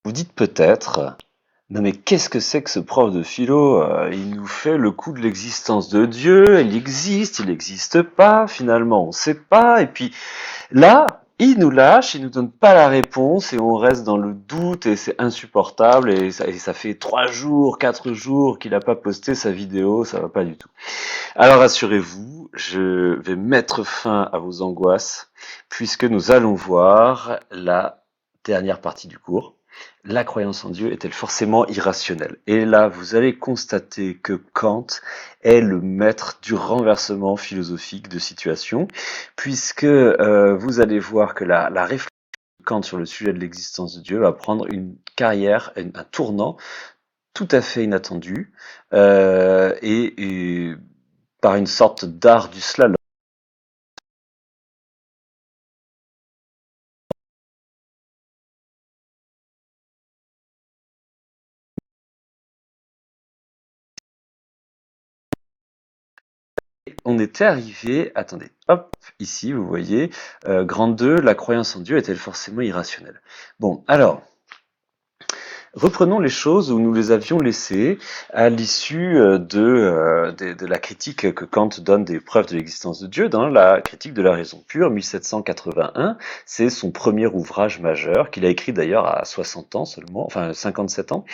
Vous dites peut-être, non mais qu'est-ce que c'est que ce prof de philo? Il nous fait le coup de l'existence de Dieu, il n'existe pas, finalement on sait pas, et puis là, il nous lâche, il nous donne pas la réponse, et on reste dans le doute, et c'est insupportable, et ça fait 3 jours, 4 jours qu'il n'a pas posté sa vidéo, ça va pas du tout. Alors rassurez-vous, je vais mettre fin à vos angoisses, puisque nous allons voir la dernière partie du cours. La croyance en Dieu est-elle forcément irrationnelle? Et là, vous allez constater que Kant est le maître du renversement philosophique de situation, puisque vous allez voir que la réflexion de Kant sur le sujet de l'existence de Dieu va prendre une carrière, un tournant tout à fait inattendu, et par une sorte d'art du slalom. On était arrivé, attendez, hop, ici, vous voyez, grande 2, la croyance en Dieu est-elle forcément irrationnelle? Bon, alors, reprenons les choses où nous les avions laissées à l'issue de la critique que Kant donne des preuves de l'existence de Dieu dans la critique de la raison pure, 1781. C'est son premier ouvrage majeur, qu'il a écrit d'ailleurs à 60 ans seulement, enfin 57 ans,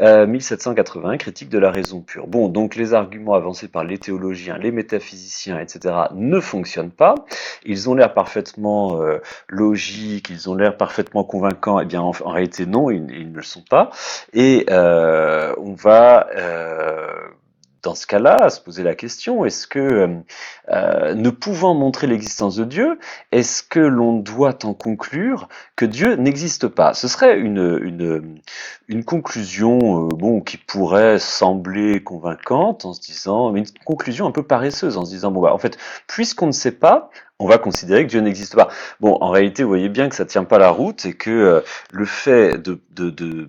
1781, critique de la raison pure. Bon, donc les arguments avancés par les théologiens, les métaphysiciens, etc. ne fonctionnent pas. Ils ont l'air parfaitement logiques, ils ont l'air parfaitement convaincants. Eh bien, en réalité, non, ils ne le sont pas. Et on va, dans ce cas-là, se poser la question, est-ce que, ne pouvant montrer l'existence de Dieu, est-ce que l'on doit en conclure que Dieu n'existe pas? Ce serait une conclusion bon, qui pourrait sembler convaincante en se disant, mais une conclusion un peu paresseuse en se disant, bon, bah, en fait, puisqu'on ne sait pas, on va considérer que Dieu n'existe pas. Bon, en réalité, vous voyez bien que ça tient pas la route et que le fait de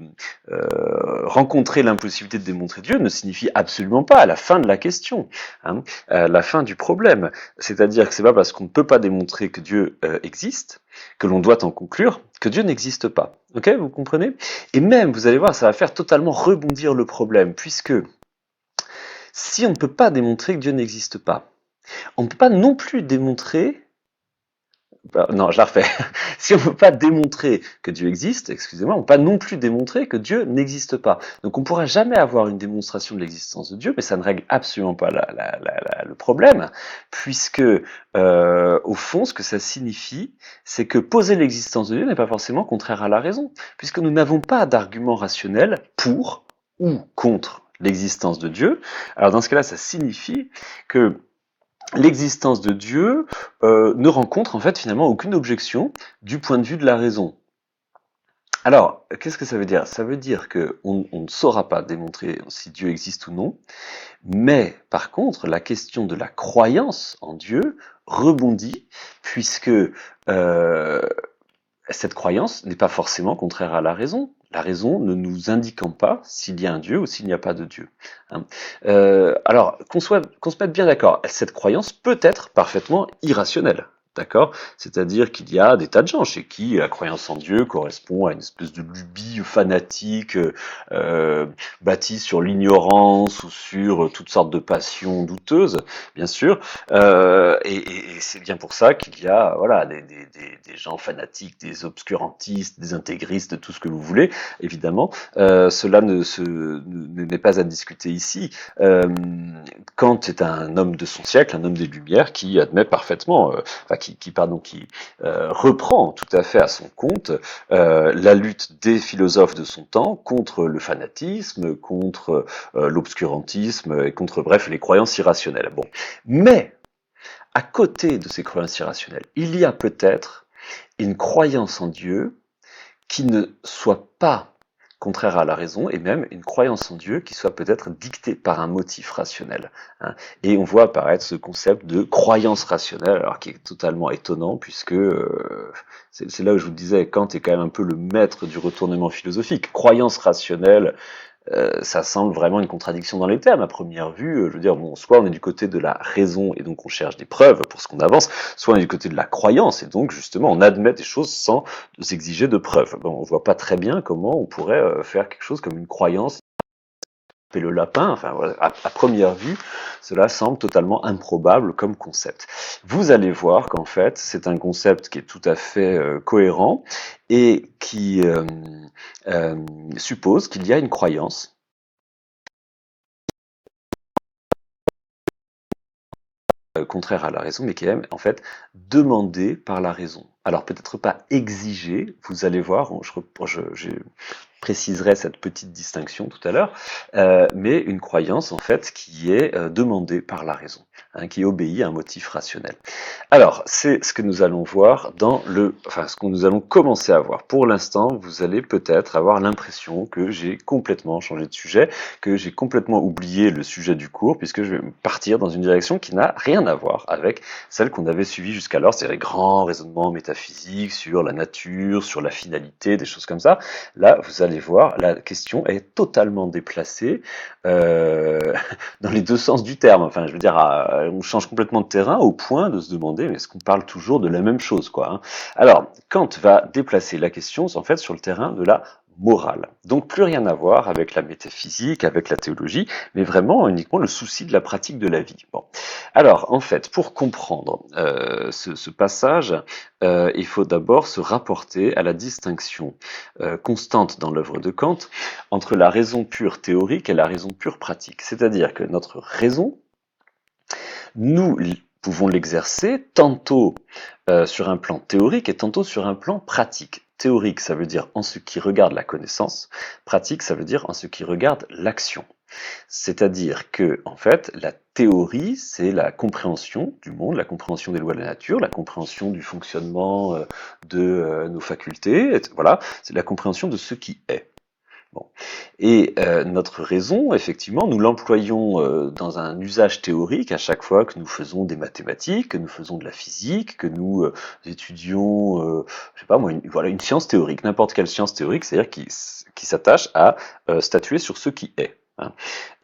rencontrer l'impossibilité de démontrer Dieu ne signifie absolument pas la fin de la question, hein, la fin du problème. C'est-à-dire que c'est pas parce qu'on ne peut pas démontrer que Dieu existe que l'on doit en conclure que Dieu n'existe pas. Ok, vous comprenez? Et même, vous allez voir, ça va faire totalement rebondir le problème, puisque si on ne peut pas démontrer que Dieu n'existe pas, on ne peut pas non plus démontrer non, je la refais. Si on ne peut pas démontrer que Dieu existe, excusez-moi, on ne peut pas non plus démontrer que Dieu n'existe pas. Donc on ne pourra jamais avoir une démonstration de l'existence de Dieu, mais ça ne règle absolument pas le problème, puisque au fond, ce que ça signifie, c'est que poser l'existence de Dieu n'est pas forcément contraire à la raison, puisque nous n'avons pas d'argument rationnel pour ou contre l'existence de Dieu. Alors dans ce cas-là, ça signifie que l'existence de Dieu ne rencontre en fait finalement aucune objection du point de vue de la raison. Alors, qu'est-ce que ça veut dire? Ça veut dire qu'on ne saura pas démontrer si Dieu existe ou non, mais par contre, la question de la croyance en Dieu rebondit, puisque cette croyance n'est pas forcément contraire à la raison ne nous indiquant pas s'il y a un Dieu ou s'il n'y a pas de Dieu. Hein. Alors, qu'on se mette bien d'accord, cette croyance peut être parfaitement irrationnelle. D'accord? C'est-à-dire qu'il y a des tas de gens chez qui la croyance en Dieu correspond à une espèce de lubie fanatique bâtie sur l'ignorance ou sur toutes sortes de passions douteuses, bien sûr. Et c'est bien pour ça qu'il y a voilà, des gens fanatiques, des obscurantistes, des intégristes, tout ce que vous voulez, évidemment. Cela n'est pas à discuter ici. Kant est un homme de son siècle, un homme des Lumières, qui admet parfaitement, qui reprend tout à fait à son compte la lutte des philosophes de son temps contre le fanatisme, contre l'obscurantisme et contre, bref, les croyances irrationnelles. Bon. Mais, à côté de ces croyances irrationnelles, il y a peut-être une croyance en Dieu qui ne soit pas contraire à la raison, et même une croyance en Dieu qui soit peut-être dictée par un motif rationnel. Hein. Et on voit apparaître ce concept de croyance rationnelle, alors qui est totalement étonnant, puisque c'est là où je vous disais, Kant est quand même un peu le maître du retournement philosophique. Croyance rationnelle, ça semble vraiment une contradiction dans les termes à première vue. Je veux dire, bon, soit on est du côté de la raison et donc on cherche des preuves pour ce qu'on avance, soit on est du côté de la croyance et donc justement on admet des choses sans exiger de preuves. Bon, on voit pas très bien comment on pourrait faire quelque chose comme une croyance et le lapin, enfin voilà, à première vue, cela semble totalement improbable comme concept. Vous allez voir qu'en fait, c'est un concept qui est tout à fait cohérent et qui euh, suppose qu'il y a une croyance contraire à la raison, mais qui est même en fait demandée par la raison. Alors peut-être pas exigée, vous allez voir, je préciserai cette petite distinction tout à l'heure, mais une croyance en fait qui est demandée par la raison, hein, qui obéit à un motif rationnel. Alors, c'est ce que nous allons voir ce que nous allons commencer à voir. Pour l'instant, vous allez peut-être avoir l'impression que j'ai complètement changé de sujet, que j'ai complètement oublié le sujet du cours, puisque je vais partir dans une direction qui n'a rien à voir avec celle qu'on avait suivie jusqu'alors, c'est les grands raisonnements métaphysiques sur la nature, sur la finalité, des choses comme ça. Là, vous allez voir, la question est totalement déplacée euh, dans les deux sens du terme. Enfin, je veux dire, on change complètement de terrain au point de se demander, mais est-ce qu'on parle toujours de la même chose, quoi, hein. Alors, Kant va déplacer la question, en fait, sur le terrain de la morale. Donc, plus rien à voir avec la métaphysique, avec la théologie, mais vraiment uniquement le souci de la pratique de la vie. Bon. Alors, en fait, pour comprendre ce passage, il faut d'abord se rapporter à la distinction constante dans l'œuvre de Kant entre la raison pure théorique et la raison pure pratique. C'est-à-dire que notre raison, nous pouvons l'exercer tantôt sur un plan théorique et tantôt sur un plan pratique. Théorique, ça veut dire en ce qui regarde la connaissance. Pratique, ça veut dire en ce qui regarde l'action. C'est-à-dire que, en fait, la théorie, c'est la compréhension du monde, la compréhension des lois de la nature, la compréhension du fonctionnement de nos facultés, voilà, c'est la compréhension de ce qui est. Bon. Et notre raison, effectivement, nous l'employons dans un usage théorique à chaque fois que nous faisons des mathématiques, que nous faisons de la physique, que nous étudions, je sais pas moi, voilà, une science théorique, n'importe quelle science théorique, c'est-à-dire qui s'attache à statuer sur ce qui est, hein.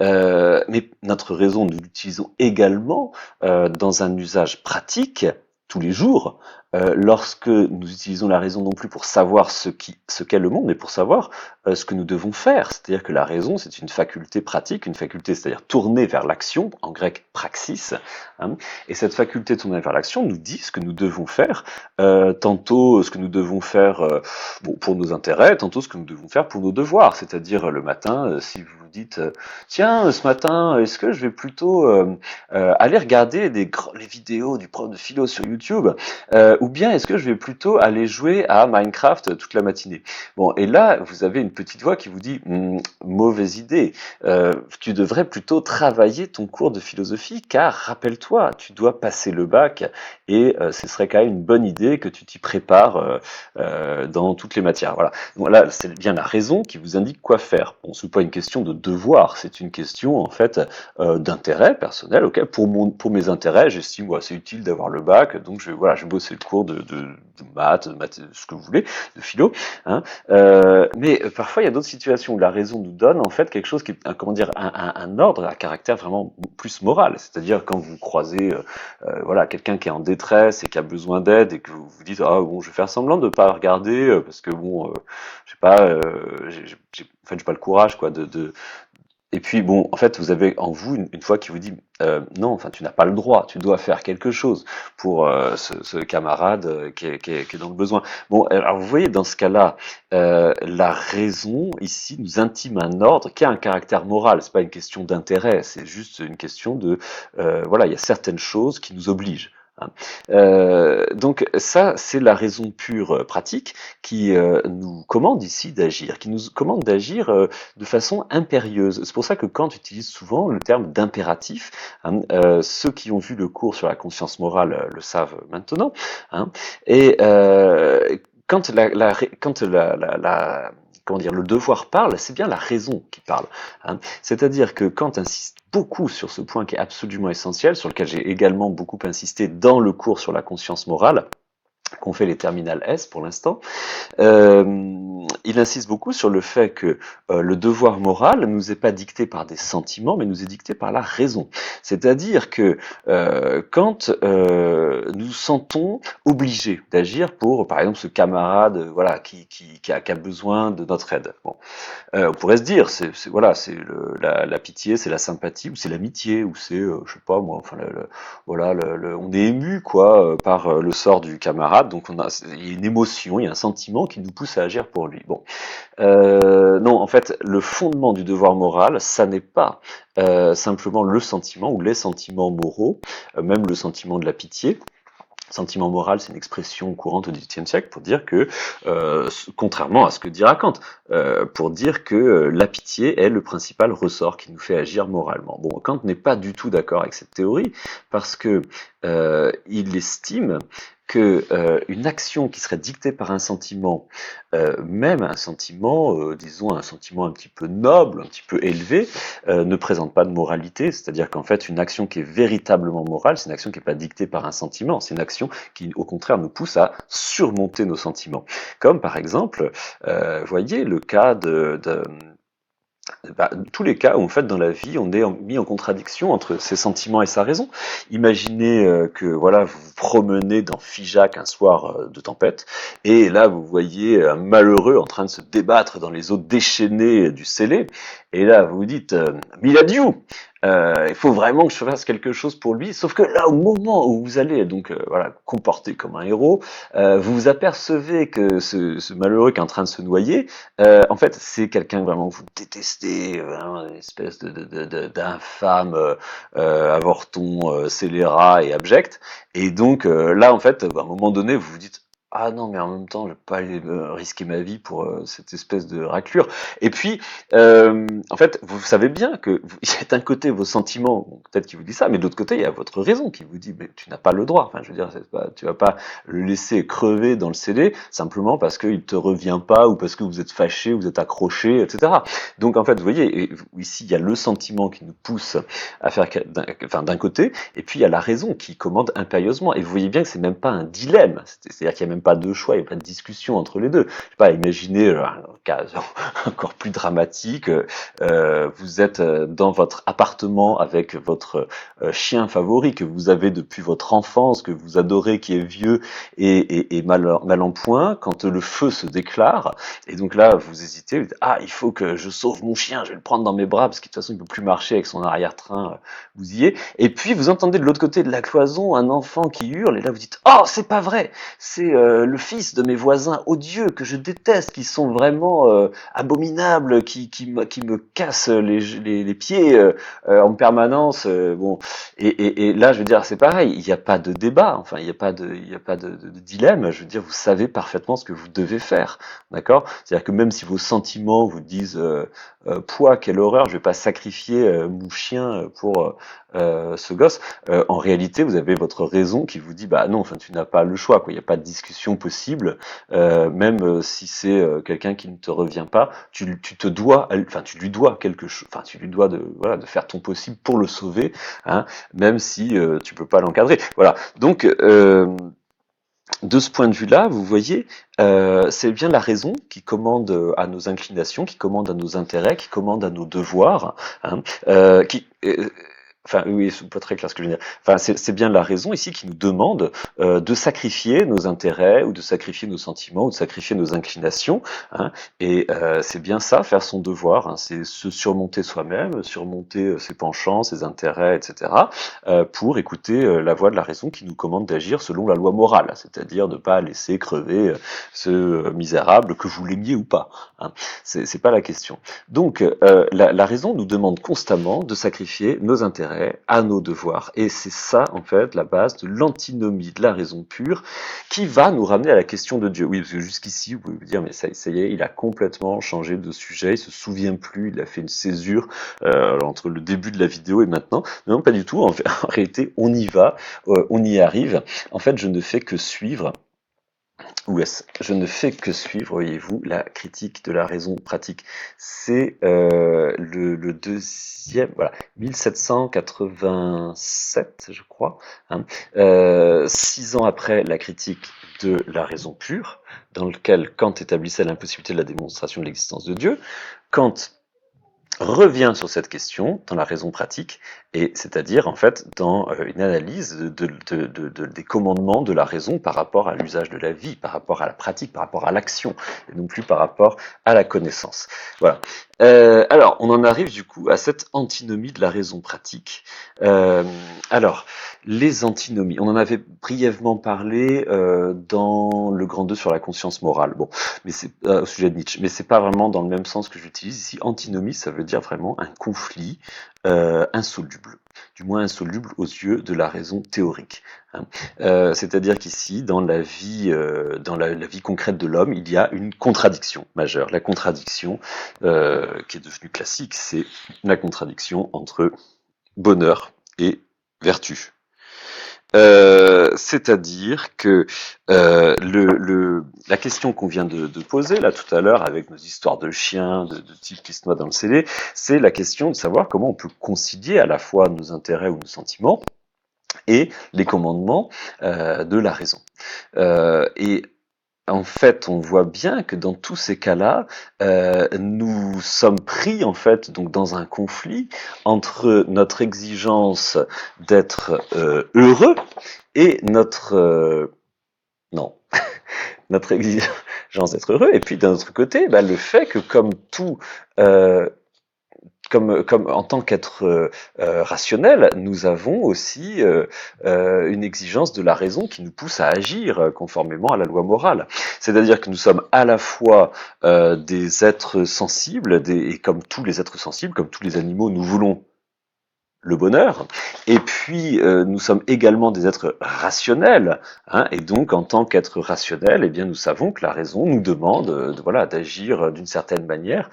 Mais notre raison, nous l'utilisons également dans un usage pratique tous les jours, lorsque nous utilisons la raison non plus pour savoir ce qu'est le monde, mais pour savoir ce que nous devons faire. C'est-à-dire que la raison, c'est une faculté pratique, une faculté, c'est-à-dire tournée vers l'action, en grec praxis, hein, et cette faculté tournée vers l'action nous dit ce que nous devons faire, tantôt ce que nous devons faire bon, pour nos intérêts, tantôt ce que nous devons faire pour nos devoirs. C'est-à-dire le matin, si vous vous dites tiens, ce matin, est-ce que je vais plutôt aller regarder les vidéos du prof de philo sur YouTube, ou bien est-ce que je vais plutôt aller jouer à Minecraft toute la matinée? Bon, et là, vous avez une petite voix qui vous dit mauvaise idée, tu devrais plutôt travailler ton cours de philosophie, car rappelle-toi, tu dois passer le bac, et ce serait quand même une bonne idée que tu t'y prépares dans toutes les matières. Voilà. Donc là, c'est bien la raison qui vous indique quoi faire. Bon, c'est pas une question de devoir, c'est une question en fait d'intérêt personnel. Ok, pour mes intérêts, j'estime c'est utile d'avoir le bac, donc je vais bosser le cours de maths, ce que vous voulez, de philo, hein. Mais parfois il y a d'autres situations où la raison nous donne en fait quelque chose qui est comment dire un ordre à caractère vraiment plus moral. C'est-à-dire quand vous croisez voilà quelqu'un qui est en détresse et qui a besoin d'aide et que vous vous dites ah bon je vais faire semblant de pas regarder parce que bon je sais pas en fait j'ai pas le courage quoi de et puis bon, en fait, vous avez en vous une voix qui vous dit non, enfin tu n'as pas le droit, tu dois faire quelque chose pour ce camarade qui est dans le besoin. Bon, alors vous voyez, dans ce cas-là, la raison ici nous intime un ordre qui a un caractère moral. C'est pas une question d'intérêt, c'est juste une question de voilà, il y a certaines choses qui nous obligent, hein. Donc ça, c'est la raison pure pratique qui nous commande ici d'agir, qui nous commande d'agir de façon impérieuse. C'est pour ça que Kant utilise souvent le terme d'impératif, hein. Ceux qui ont vu le cours sur la conscience morale le savent maintenant, hein. Et quand comment dire, le devoir parle, c'est bien la raison qui parle, hein. C'est-à-dire que Kant insiste beaucoup sur ce point qui est absolument essentiel, sur lequel j'ai également beaucoup insisté dans le cours sur la conscience morale, qu'ont fait les terminales S pour l'instant. Il insiste beaucoup sur le fait que le devoir moral ne nous est pas dicté par des sentiments, mais nous est dicté par la raison. C'est-à-dire que quand nous sentons obligés d'agir pour, par exemple, ce camarade, voilà, qui a besoin de notre aide. Bon, on pourrait se dire, voilà, c'est la pitié, c'est la sympathie, ou c'est l'amitié, ou c'est, je sais pas moi, enfin, voilà, on est ému quoi par le sort du camarade, donc il y a une émotion, il y a un sentiment qui nous pousse à agir pour lui. Bon, non, en fait, le fondement du devoir moral, ça n'est pas simplement le sentiment ou les sentiments moraux, même le sentiment de la pitié. Sentiment moral, c'est une expression courante au XVIIIe siècle pour dire que, contrairement à ce que dira Kant, pour dire que la pitié est le principal ressort qui nous fait agir moralement. Bon, Kant n'est pas du tout d'accord avec cette théorie parce que il estime que une action qui serait dictée par un sentiment, même un sentiment, disons un sentiment un petit peu noble, un petit peu élevé, ne présente pas de moralité, c'est-à-dire qu'en fait une action qui est véritablement morale, c'est une action qui n'est pas dictée par un sentiment, c'est une action qui au contraire nous pousse à surmonter nos sentiments. Comme par exemple, voyez le cas tous les cas où en fait dans la vie on est mis en contradiction entre ses sentiments et sa raison. Imaginez que voilà vous vous promenez dans Figeac un soir de tempête et là vous voyez un malheureux en train de se débattre dans les eaux déchaînées du Célé et là vous vous dites Miladiou, il faut vraiment que je fasse quelque chose pour lui. Sauf que là, au moment où vous allez donc voilà comporter comme un héros, vous vous apercevez que ce malheureux qui est en train de se noyer, en fait, c'est quelqu'un vraiment que vous détestez, vraiment une espèce d'infâme avorton, scélérat et abject. Et donc là, en fait, à un moment donné, vous vous dites ah non, mais en même temps, je vais pas aller risquer ma vie pour cette espèce de raclure. Et puis, en fait, vous savez bien que il y a d'un côté vos sentiments, bon, peut-être qui vous dit ça, mais de l'autre côté, il y a votre raison qui vous dit, mais tu n'as pas le droit. Enfin, je veux dire, tu vas pas le laisser crever dans le CD simplement parce qu'il te revient pas ou parce que vous êtes fâché, vous êtes accroché, etc. Donc, en fait, vous voyez, ici, il y a le sentiment qui nous pousse à faire, d'un côté, et puis il y a la raison qui commande impérieusement. Et vous voyez bien que c'est même pas un dilemme, c'est-à-dire qu'il y a même pas de choix, il n'y a pas de discussion entre les deux. Je sais pas, imaginez un cas encore plus dramatique, vous êtes dans votre appartement avec votre chien favori que vous avez depuis votre enfance, que vous adorez, qui est vieux et mal en point, quand le feu se déclare, et donc là vous hésitez, vous dites, ah il faut que je sauve mon chien, je vais le prendre dans mes bras parce que de toute façon il peut plus marcher avec son arrière-train bousillé, et puis vous entendez de l'autre côté de la cloison un enfant qui hurle, et là vous dites, oh c'est pas vrai, c'est le fils de mes voisins odieux que je déteste, qui sont vraiment abominables, qui me cassent les pieds en permanence. Bon, et là, je veux dire, c'est pareil. Il n'y a pas de débat. Enfin, il y a pas de dilemme. Je veux dire, vous savez parfaitement ce que vous devez faire, d'accord? C'est-à-dire que même si vos sentiments vous disent pouah, quelle horreur, je vais pas sacrifier mon chien pour ce gosse. En réalité, vous avez votre raison qui vous dit, bah non, enfin, tu n'as pas le choix, quoi. Il n'y a pas de discussion possible, même si c'est quelqu'un qui ne te revient pas, tu te dois, enfin, tu lui dois quelque chose, enfin, tu lui dois voilà, de faire ton possible pour le sauver, hein, même si tu peux pas l'encadrer. Voilà. Donc, de ce point de vue-là, vous voyez, c'est bien la raison qui commande à nos inclinations, qui commande à nos intérêts, qui commande à nos devoirs, hein, enfin, oui, c'est pas très clair ce que je veux dire. Enfin, c'est bien la raison ici qui nous demande de sacrifier nos intérêts ou de sacrifier nos sentiments ou de sacrifier nos inclinations. Hein, et c'est bien ça, faire son devoir. Hein, c'est se surmonter soi-même, surmonter ses penchants, ses intérêts, etc. Pour écouter la voix de la raison qui nous commande d'agir selon la loi morale, c'est-à-dire de ne pas laisser crever ce misérable que vous l'aimiez ou pas. Hein. C'est pas la question. Donc, la raison nous demande constamment de sacrifier nos intérêts à nos devoirs. Et c'est ça, en fait, la base de l'antinomie de la raison pure qui va nous ramener à la question de Dieu. Oui, parce que jusqu'ici, vous pouvez vous dire, mais ça y est, il a complètement changé de sujet, il se souvient plus, il a fait une césure entre le début de la vidéo et maintenant. Non, pas du tout. En fait, en réalité, on y va, on y arrive. En fait, je ne fais que suivre. Je ne fais que suivre, voyez-vous, la critique de la raison pratique. C'est le deuxième, voilà, 1787, je crois, hein, 6 ans après la critique de la raison pure, dans lequel Kant établissait l'impossibilité de la démonstration de l'existence de Dieu. Kant revient sur cette question dans la raison pratique, et c'est-à-dire en fait dans une analyse des commandements de la raison par rapport à l'usage de la vie, par rapport à la pratique, par rapport à l'action, et non plus par rapport à la connaissance. Voilà. Alors, on en arrive du coup à cette antinomie de la raison pratique. Alors, les antinomies, on en avait brièvement parlé dans le grand 2 sur la conscience morale. Bon, mais c'est au sujet de Nietzsche, mais c'est pas vraiment dans le même sens que j'utilise ici. Antinomie, ça veut dire vraiment un conflit insoluble, du moins insoluble aux yeux de la raison théorique. Hein. C'est-à-dire qu'ici, dans la vie, la vie concrète de l'homme, il y a une contradiction majeure. La contradiction qui est devenue classique, c'est la contradiction entre bonheur et vertu. C'est-à-dire que la question qu'on vient de poser là tout à l'heure avec nos histoires de chiens, de types qui se noient dans le scellé, c'est la question de savoir comment on peut concilier à la fois nos intérêts ou nos sentiments et les commandements de la raison. Et en fait, on voit bien que dans tous ces cas-là, nous sommes pris en fait donc dans un conflit entre notre exigence d'être heureux et non, notre exigence d'être heureux, et puis d'un autre côté, le fait que comme tout comme en tant qu'être rationnel, nous avons aussi une exigence de la raison qui nous pousse à agir conformément à la loi morale. C'est-à-dire que nous sommes à la fois des êtres sensibles, et comme tous les êtres sensibles, comme tous les animaux, nous voulons le bonheur, et puis nous sommes également des êtres rationnels, hein, et donc en tant qu'être rationnel, eh bien nous savons que la raison nous demande d'agir d'une certaine manière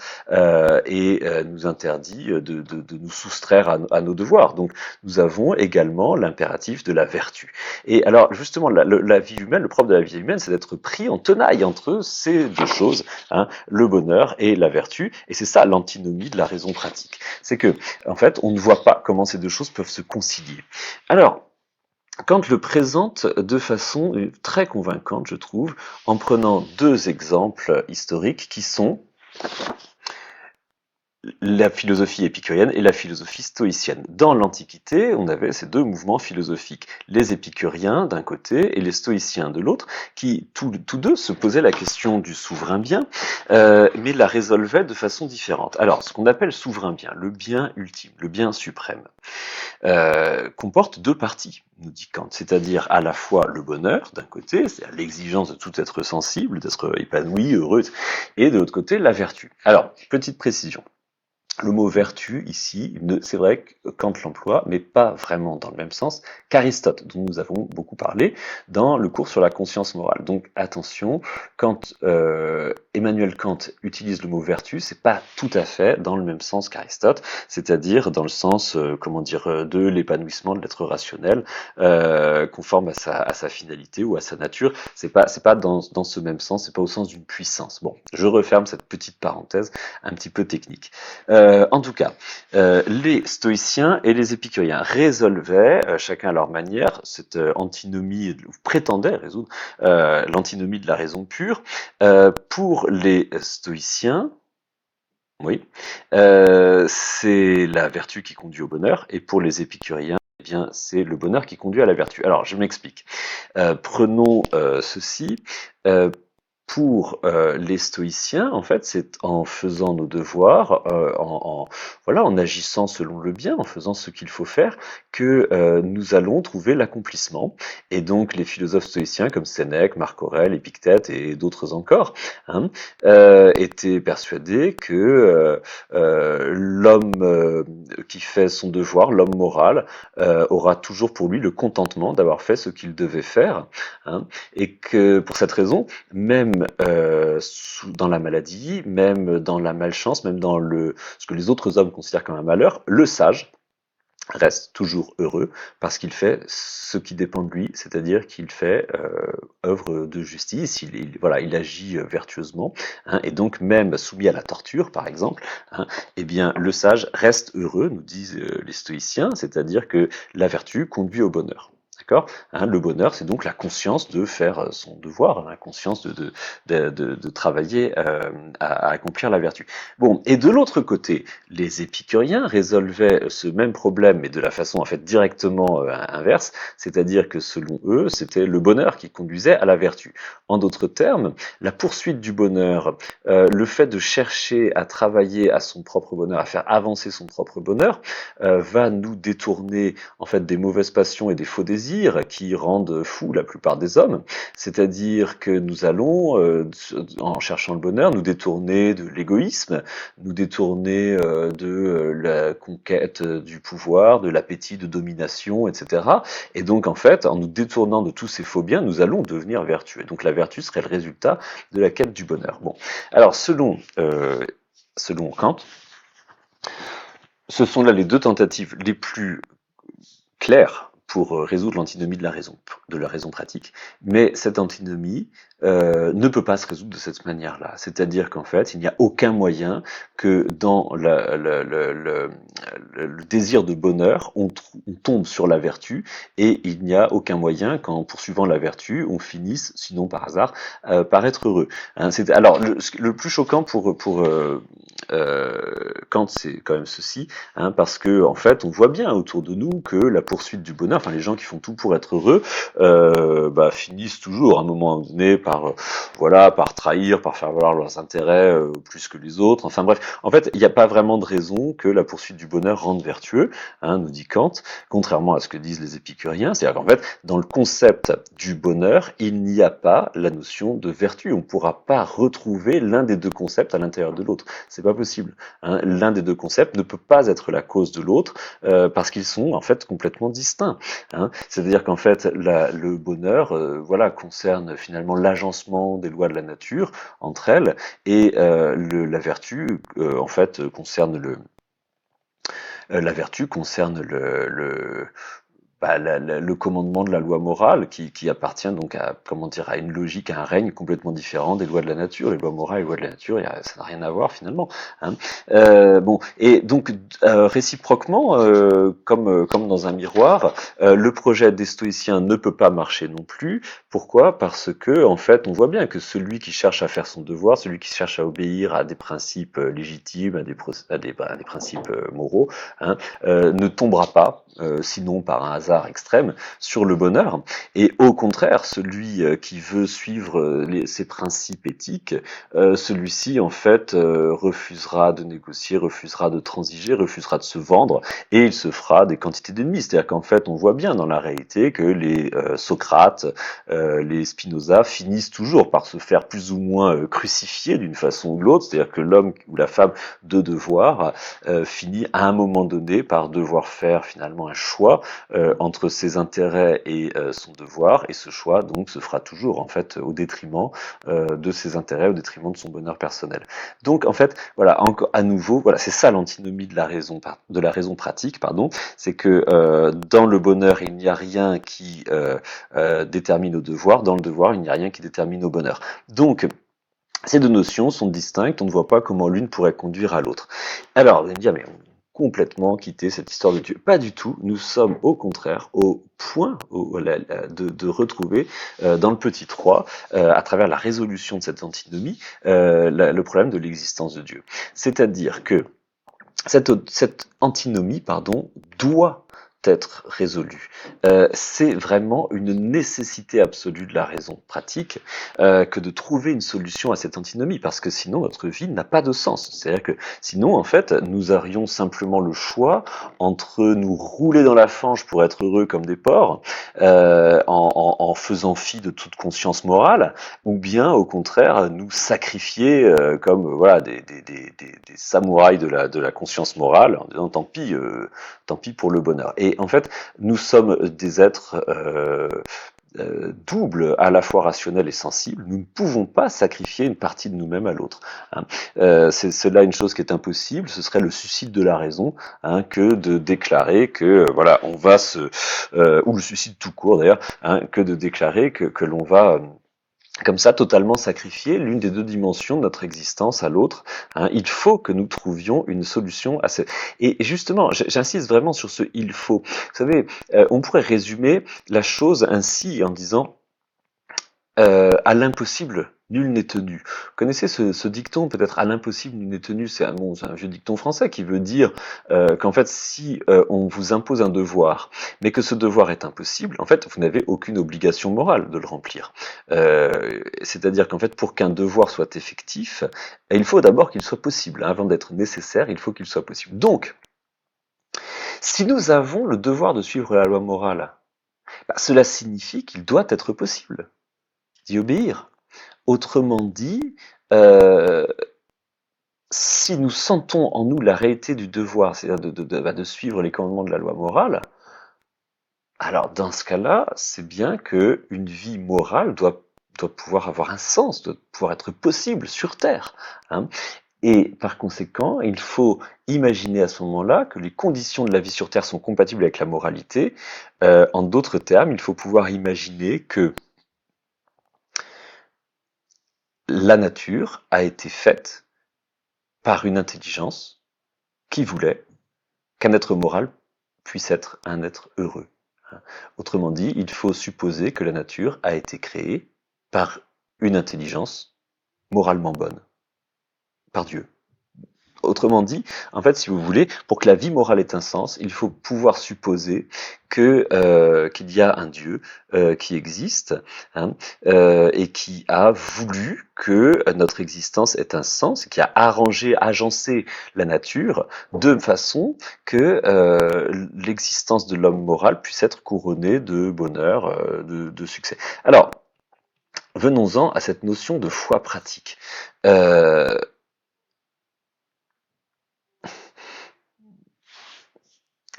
et nous interdit de nous soustraire à nos devoirs. Donc nous avons également l'impératif de la vertu. Et alors justement la vie humaine, le propre de la vie humaine, c'est d'être pris en tenaille entre ces deux choses, hein, le bonheur et la vertu, et c'est ça l'antinomie de la raison pratique. C'est que en fait on ne voit pas comment ces deux choses peuvent se concilier. Alors, Kant le présente de façon très convaincante, je trouve, en prenant deux exemples historiques qui sont la philosophie épicurienne et la philosophie stoïcienne. Dans l'Antiquité, on avait ces deux mouvements philosophiques, les épicuriens d'un côté et les stoïciens de l'autre, qui tous deux se posaient la question du souverain bien, mais la résolvaient de façon différente. Alors, ce qu'on appelle souverain bien, le bien ultime, le bien suprême, comporte deux parties, nous dit Kant, c'est-à-dire à la fois le bonheur d'un côté, c'est-à-dire l'exigence de tout être sensible, d'être épanoui, heureux, et de l'autre côté la vertu. Alors, petite précision. Le mot vertu, ici, c'est vrai que Kant l'emploie, mais pas vraiment dans le même sens qu'Aristote, dont nous avons beaucoup parlé dans le cours sur la conscience morale. Donc attention, quand Emmanuel Kant utilise le mot vertu, c'est pas tout à fait dans le même sens qu'Aristote, c'est-à-dire dans le sens, de l'épanouissement de l'être rationnel, conforme à sa finalité ou à sa nature. C'est pas dans ce même sens, c'est pas au sens d'une puissance. Bon, je referme cette petite parenthèse un petit peu technique. En tout cas, les stoïciens et les épicuriens résolvaient, chacun à leur manière, cette antinomie, ou prétendaient résoudre l'antinomie de la raison pure. Pour les stoïciens, oui, c'est la vertu qui conduit au bonheur, et pour les épicuriens, eh bien, c'est le bonheur qui conduit à la vertu. Alors, je m'explique. Prenons ceci. Pour les stoïciens, en fait, c'est en faisant nos devoirs, en agissant selon le bien, en faisant ce qu'il faut faire, que nous allons trouver l'accomplissement. Et donc, les philosophes stoïciens comme Sénèque, Marc Aurèle, Épictète et d'autres encore, hein, étaient persuadés que l'homme qui fait son devoir, l'homme moral, aura toujours pour lui le contentement d'avoir fait ce qu'il devait faire, hein, et que pour cette raison, même dans la maladie, même dans la malchance, même dans ce que les autres hommes considèrent comme un malheur, le sage reste toujours heureux parce qu'il fait ce qui dépend de lui, c'est-à-dire qu'il fait œuvre de justice, il agit vertueusement, hein, et donc même soumis à la torture, par exemple, hein, eh bien le sage reste heureux, nous disent les stoïciens, c'est-à-dire que la vertu conduit au bonheur. D'accord? Hein, le bonheur, c'est donc la conscience de faire son devoir, hein, la conscience de travailler à accomplir la vertu. Bon, et de l'autre côté, les épicuriens résolvaient ce même problème, mais de la façon en fait directement inverse, c'est-à-dire que selon eux, c'était le bonheur qui conduisait à la vertu. En d'autres termes, la poursuite du bonheur, le fait de chercher à travailler à son propre bonheur, à faire avancer son propre bonheur, va nous détourner en fait des mauvaises passions et des faux désirs qui rendent fous la plupart des hommes. C'est-à-dire que nous allons, en cherchant le bonheur, nous détourner de l'égoïsme, nous détourner de la conquête du pouvoir, de l'appétit de domination, etc. Et donc en fait, en nous détournant de tous ces faux biens, nous allons devenir vertueux. Donc la vertu serait le résultat de la quête du bonheur. Bon, alors selon Kant, ce sont là les deux tentatives les plus claires pour résoudre l'antinomie de la raison pratique, mais cette antinomie ne peut pas se résoudre de cette manière-là. C'est-à-dire qu'en fait, il n'y a aucun moyen que dans le désir de bonheur, on tombe sur la vertu, et il n'y a aucun moyen qu'en poursuivant la vertu, on finisse, sinon par hasard, par être heureux. Hein, alors, le plus choquant Kant, c'est quand même ceci, hein, parce que en fait, on voit bien autour de nous que la poursuite du bonheur, enfin les gens qui font tout pour être heureux, finissent toujours à un moment donné par trahir, par faire valoir leurs intérêts plus que les autres. Enfin bref, en fait, il n'y a pas vraiment de raison que la poursuite du bonheur rende vertueux, hein, nous dit Kant, contrairement à ce que disent les épicuriens. C'est-à-dire qu'en fait, dans le concept du bonheur, il n'y a pas la notion de vertu. On ne pourra pas retrouver l'un des deux concepts à l'intérieur de l'autre. C'est pas possible. Hein. L'un des deux concepts ne peut pas être la cause de l'autre parce qu'ils sont en fait complètement distincts. Hein. C'est-à-dire qu'en fait, le bonheur, concerne finalement l'agencement des lois de la nature entre elles, et la vertu, en fait, concerne la vertu concerne le commandement de la loi morale qui appartient donc à une logique, à un règne complètement différent des lois de la nature. Les lois morales et les lois de la nature, ça n'a rien à voir finalement. Hein. Et donc réciproquement, comme dans un miroir, le projet des stoïciens ne peut pas marcher non plus. Pourquoi? Parce que en fait, on voit bien que celui qui cherche à faire son devoir, celui qui cherche à obéir à des principes légitimes, à des principes moraux, hein, ne tombera pas, sinon par un hasard extrême, sur le bonheur. Et au contraire, celui qui veut suivre ces principes éthiques, celui-ci en fait refusera de négocier, refusera de transiger, refusera de se vendre, et il se fera des quantités d'ennemis. C'est-à-dire qu'en fait, on voit bien dans la réalité que les Socrate, les Spinoza finissent toujours par se faire plus ou moins crucifier d'une façon ou de l'autre. C'est-à-dire que l'homme ou la femme de devoir finit à un moment donné par devoir faire finalement un choix entre ses intérêts et son devoir, et ce choix donc se fera toujours en fait au détriment de ses intérêts, au détriment de son bonheur personnel. Donc en fait, voilà, encore à nouveau, voilà, c'est ça l'antinomie de la raison pratique, pardon, c'est que dans le bonheur il n'y a rien qui détermine au devoir, dans le devoir il n'y a rien qui détermine au bonheur. Donc ces deux notions sont distinctes, on ne voit pas comment l'une pourrait conduire à l'autre. Alors, vous allez me dire, mais on a complètement quitté cette histoire de Dieu. Pas du tout, nous sommes au contraire au point de retrouver dans le petit 3, à travers la résolution de cette antinomie, le problème de l'existence de Dieu. C'est-à-dire que cette antinomie, doit être résolue. C'est vraiment une nécessité absolue de la raison pratique que de trouver une solution à cette antinomie, parce que sinon notre vie n'a pas de sens. C'est-à-dire que sinon, en fait, nous aurions simplement le choix entre nous rouler dans la fange pour être heureux comme des porcs, en faisant fi de toute conscience morale, ou bien au contraire nous sacrifier comme voilà des samouraïs de la conscience morale, en disant tant pis pour le bonheur. Et en fait, nous sommes des êtres doubles, à la fois rationnels et sensibles. Nous ne pouvons pas sacrifier une partie de nous-mêmes à l'autre. Hein. C'est là une chose qui est impossible. Ce serait le suicide de la raison, hein, que de déclarer que voilà, on va ou le suicide tout court d'ailleurs, hein, que de déclarer que l'on va comme ça totalement sacrifier l'une des deux dimensions de notre existence à l'autre. Hein. Il faut que nous trouvions une solution à ce... Et justement, j'insiste vraiment sur ce il faut. Vous savez, on pourrait résumer la chose ainsi en disant à l'impossible, nul n'est tenu. Vous connaissez ce dicton, peut-être à l'impossible, nul n'est tenu, c'est un vieux dicton français qui veut dire qu'en fait, si on vous impose un devoir, mais que ce devoir est impossible, en fait, vous n'avez aucune obligation morale de le remplir. C'est-à-dire qu'en fait, pour qu'un devoir soit effectif, il faut d'abord qu'il soit possible. Hein. Avant d'être nécessaire, il faut qu'il soit possible. Donc, si nous avons le devoir de suivre la loi morale, bah, cela signifie qu'il doit être possible d'y obéir. Autrement dit, euh, si nous sentons en nous la réalité du devoir, c'est-à-dire de suivre les commandements de la loi morale, alors dans ce cas-là, c'est bien que une vie morale doit pouvoir avoir un sens, doit pouvoir être possible sur Terre. Hein. Et par conséquent, il faut imaginer à ce moment-là que les conditions de la vie sur Terre sont compatibles avec la moralité. En d'autres termes, il faut pouvoir imaginer que la nature a été faite par une intelligence qui voulait qu'un être moral puisse être un être heureux. Autrement dit, il faut supposer que la nature a été créée par une intelligence moralement bonne, par Dieu. Autrement dit, en fait, si vous voulez, pour que la vie morale ait un sens, il faut pouvoir supposer que qu'il y a un Dieu qui existe, hein, et qui a voulu que notre existence ait un sens, qui a arrangé, agencé la nature de façon que l'existence de l'homme moral puisse être couronnée de bonheur, de succès. Alors, venons-en à cette notion de foi pratique. Euh,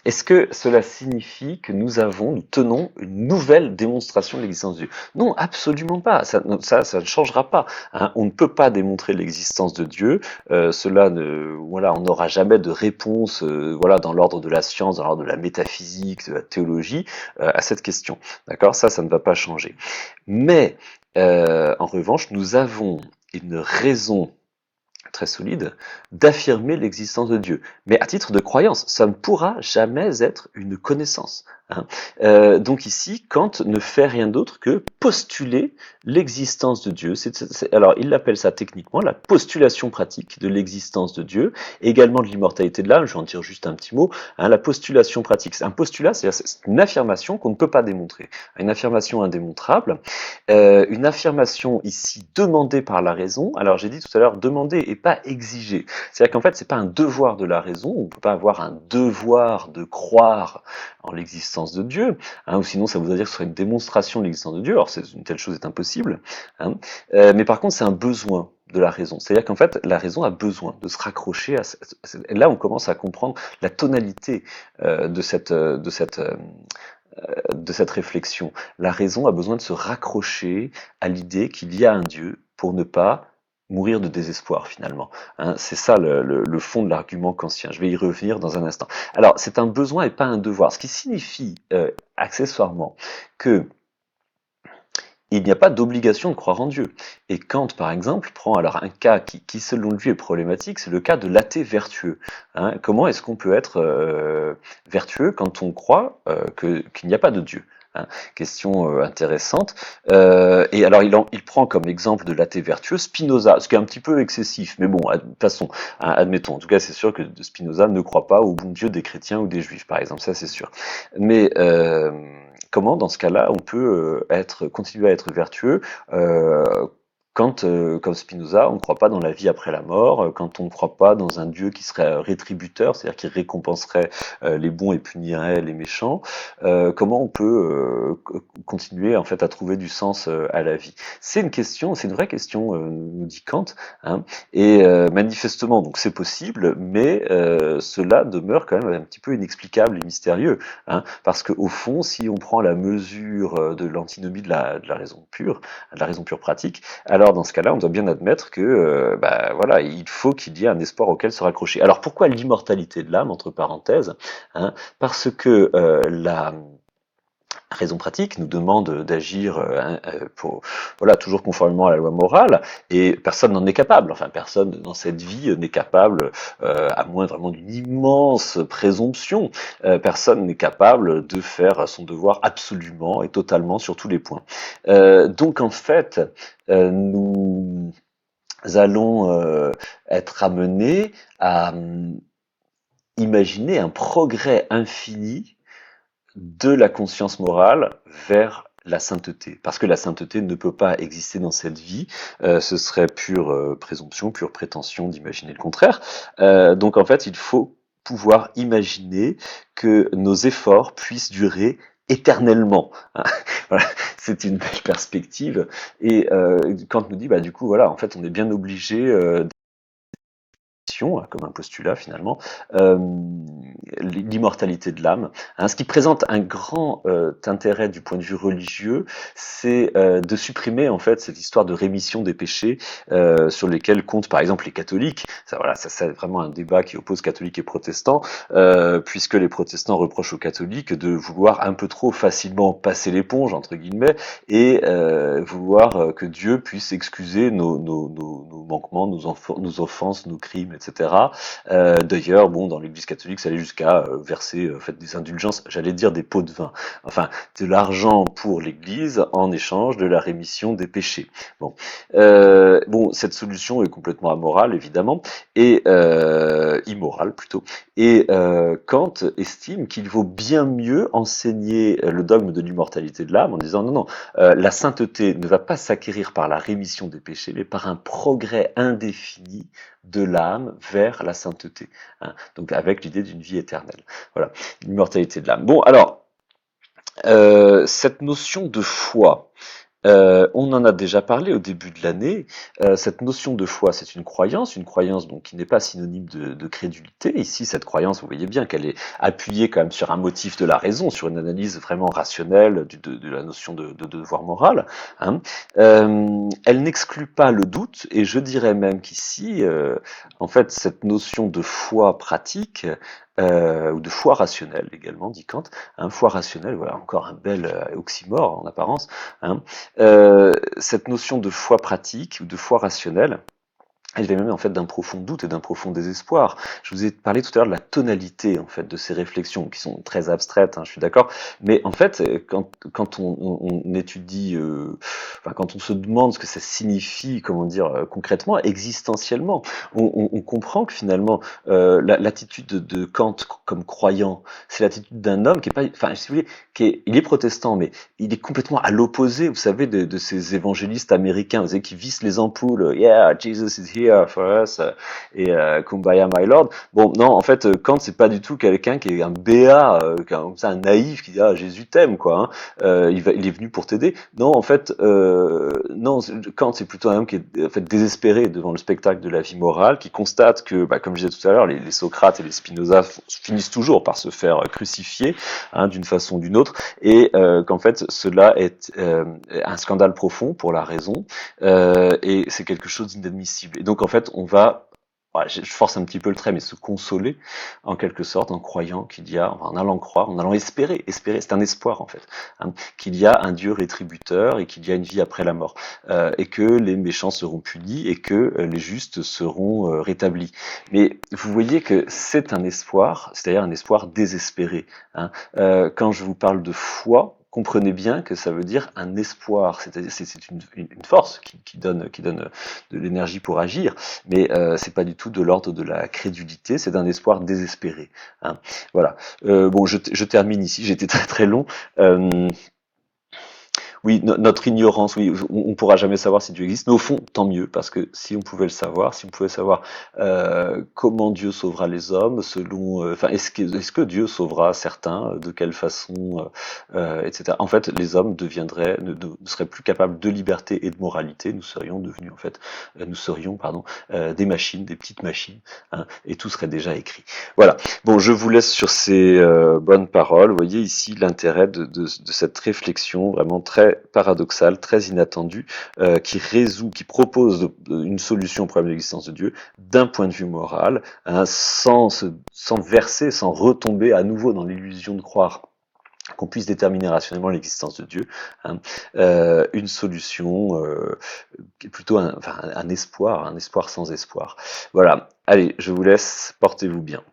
Est-ce que cela signifie que nous tenons une nouvelle démonstration de l'existence de Dieu? Non, absolument pas. Ça ne changera pas. Hein. On ne peut pas démontrer l'existence de Dieu. Voilà, on n'aura jamais de réponse, voilà, dans l'ordre de la science, dans l'ordre de la métaphysique, de la théologie, à cette question. D'accord? Ça ne va pas changer. Mais, en revanche, nous avons une raison très solide, d'affirmer l'existence de Dieu. Mais à titre de croyance, ça ne pourra jamais être une connaissance. Hein. Donc ici, Kant ne fait rien d'autre que postuler l'existence de Dieu. Alors, il appelle ça techniquement la postulation pratique de l'existence de Dieu, et également de l'immortalité de l'âme. Je vais en dire juste un petit mot. Hein, la postulation pratique, c'est un postulat, c'est une affirmation qu'on ne peut pas démontrer, une affirmation indémontrable. Une affirmation ici demandée par la raison. Alors j'ai dit tout à l'heure demander et pas exiger. C'est-à-dire qu'en fait c'est pas un devoir de la raison. On peut pas avoir un devoir de croire en l'existence de Dieu, hein, ou sinon ça voudrait dire que ce serait une démonstration de l'existence de Dieu. Alors une telle chose est impossible. Hein. Mais par contre c'est un besoin de la raison. C'est-à-dire qu'en fait, la raison a besoin de se raccrocher à... Là, on commence à comprendre la tonalité de cette réflexion. La raison a besoin de se raccrocher à l'idée qu'il y a un Dieu pour ne pas mourir de désespoir finalement. Hein, c'est ça le fond de l'argument kantien. Je vais y revenir dans un instant. Alors, c'est un besoin et pas un devoir, ce qui signifie accessoirement que il n'y a pas d'obligation de croire en Dieu. Et Kant, par exemple, prend alors un cas qui selon lui, est problématique, c'est le cas de l'athée vertueux. Hein, comment est-ce qu'on peut être vertueux quand on croit qu'il n'y a pas de Dieu? Hein, question intéressante. Et alors, il prend comme exemple de l'athée vertueux Spinoza, ce qui est un petit peu excessif, mais bon, passons, hein, admettons. En tout cas, c'est sûr que Spinoza ne croit pas au bon Dieu des chrétiens ou des juifs, par exemple, ça c'est sûr. Mais comment, dans ce cas-là, on peut continuer à être vertueux quand, comme Spinoza, on ne croit pas dans la vie après la mort, quand on ne croit pas dans un Dieu qui serait rétributeur, c'est-à-dire qui récompenserait les bons et punirait les méchants, comment on peut continuer en fait à trouver du sens à la vie? C'est une question, c'est une vraie question, nous dit Kant, hein, et manifestement, donc c'est possible, mais cela demeure quand même un petit peu inexplicable et mystérieux, hein, parce qu'au fond, si on prend la mesure de l'antinomie de la raison pure, de la raison pure pratique, alors dans ce cas-là, on doit bien admettre que voilà, il faut qu'il y ait un espoir auquel se raccrocher. Alors pourquoi l'immortalité de l'âme, entre parenthèses, hein? Parce que raison pratique nous demande d'agir voilà, toujours conformément à la loi morale, et personne n'en est capable. Enfin, personne dans cette vie n'est capable, à moins vraiment d'une immense présomption, personne n'est capable de faire son devoir absolument et totalement sur tous les points. Donc en fait, nous allons être amenés à imaginer un progrès infini de la conscience morale vers la sainteté. Parce que la sainteté ne peut pas exister dans cette vie, ce serait pure présomption, pure prétention d'imaginer le contraire. Donc en fait, il faut pouvoir imaginer que nos efforts puissent durer éternellement. Voilà, c'est une belle perspective. Et Kant nous dit, bah du coup, voilà, en fait, on est bien obligé comme un postulat finalement, l'immortalité de l'âme. Hein, ce qui présente un grand intérêt du point de vue religieux, c'est de supprimer en fait cette histoire de rémission des péchés sur lesquels comptent par exemple les catholiques. Ça, voilà, ça c'est vraiment un débat qui oppose catholiques et protestants, puisque les protestants reprochent aux catholiques de vouloir un peu trop facilement passer l'éponge entre guillemets et vouloir que Dieu puisse excuser nos manquements, nos offenses, nos crimes, etc. D'ailleurs, bon, dans l'Église catholique, ça allait jusqu'à verser en fait, des indulgences, j'allais dire des pots de vin, enfin de l'argent pour l'Église en échange de la rémission des péchés. Bon, cette solution est complètement amorale, évidemment, et immorale plutôt. Et Kant estime qu'il vaut bien mieux enseigner le dogme de l'immortalité de l'âme en disant non, non, la sainteté ne va pas s'acquérir par la rémission des péchés, mais par un progrès indéfini de l'âme vers la sainteté. Hein, donc avec l'idée d'une vie éternelle. Voilà, l'immortalité de l'âme. Bon, alors, cette notion de foi, on en a déjà parlé au début de l'année. Cette notion de foi, c'est une croyance donc qui n'est pas synonyme de crédulité. Ici, cette croyance, vous voyez bien qu'elle est appuyée quand même sur un motif de la raison, sur une analyse vraiment rationnelle de la notion de devoir moral. Hein. Elle n'exclut pas le doute, et je dirais même qu'ici, en fait, cette notion de foi pratique ou de foi rationnelle également, dit Kant, un foi rationnel, voilà encore un bel oxymore en apparence. Hein, cette notion de foi pratique ou de foi rationnelle, elle vient même en fait d'un profond doute et d'un profond désespoir. Je vous ai parlé tout à l'heure de la tonalité en fait de ces réflexions qui sont très abstraites, hein, je suis d'accord, mais en fait quand on étudie, enfin, quand on se demande ce que ça signifie, comment dire concrètement, existentiellement, on comprend que finalement l'attitude de Kant comme croyant, c'est l'attitude d'un homme qui est pas, enfin si vous voulez, il est protestant, mais il est complètement à l'opposé, vous savez, de ces évangélistes américains, vous savez, qui vissent les ampoules, yeah, Jesus is here for us, et Kumbaya my Lord. Bon, non, en fait, Kant, c'est pas du tout quelqu'un qui est un béat, comme ça, un naïf qui dit ah Jésus t'aime, quoi. Hein. Il est venu pour t'aider. Non, en fait, non, Kant, c'est plutôt un homme qui est en fait désespéré devant le spectacle de la vie morale, qui constate que, bah, comme je disais tout à l'heure, les Socrates et les Spinoza finissent toujours par se faire crucifier, hein, d'une façon ou d'une autre, et qu'en fait cela est un scandale profond pour la raison, et c'est quelque chose d'inadmissible. Et donc en fait on va, voilà, je force un petit peu le trait, mais se consoler en quelque sorte en croyant qu'il y a, enfin, en allant croire, en allant espérer, c'est un espoir en fait, hein, qu'il y a un Dieu rétributeur et qu'il y a une vie après la mort, et que les méchants seront punis et que les justes seront rétablis. Mais vous voyez que c'est un espoir, c'est-à-dire un espoir désespéré. Hein. Quand je vous parle de foi, comprenez bien que ça veut dire un espoir, c'est-à-dire c'est une force qui donne de l'énergie pour agir, mais c'est pas du tout de l'ordre de la crédulité, c'est d'un espoir désespéré. Hein. Voilà. Bon, je termine ici, j'ai été très très long. Oui, notre ignorance, oui, on pourra jamais savoir si Dieu existe, mais au fond, tant mieux, parce que si on pouvait le savoir, si on pouvait savoir comment Dieu sauvera les hommes, selon, enfin, est-ce que Dieu sauvera certains, de quelle façon, etc. En fait, les hommes ne seraient plus capables de liberté et de moralité. Nous serions devenus, en fait, nous serions, pardon, des machines, des petites machines, hein, et tout serait déjà écrit. Voilà. Bon, je vous laisse sur ces bonnes paroles. Vous voyez ici l'intérêt de cette réflexion vraiment très paradoxale, très inattendue, qui propose une solution au problème de l'existence de Dieu d'un point de vue moral, hein, sans verser, sans retomber à nouveau dans l'illusion de croire qu'on puisse déterminer rationnellement l'existence de Dieu, hein, une solution, qui est plutôt un espoir sans espoir. Voilà. Allez, je vous laisse, portez-vous bien.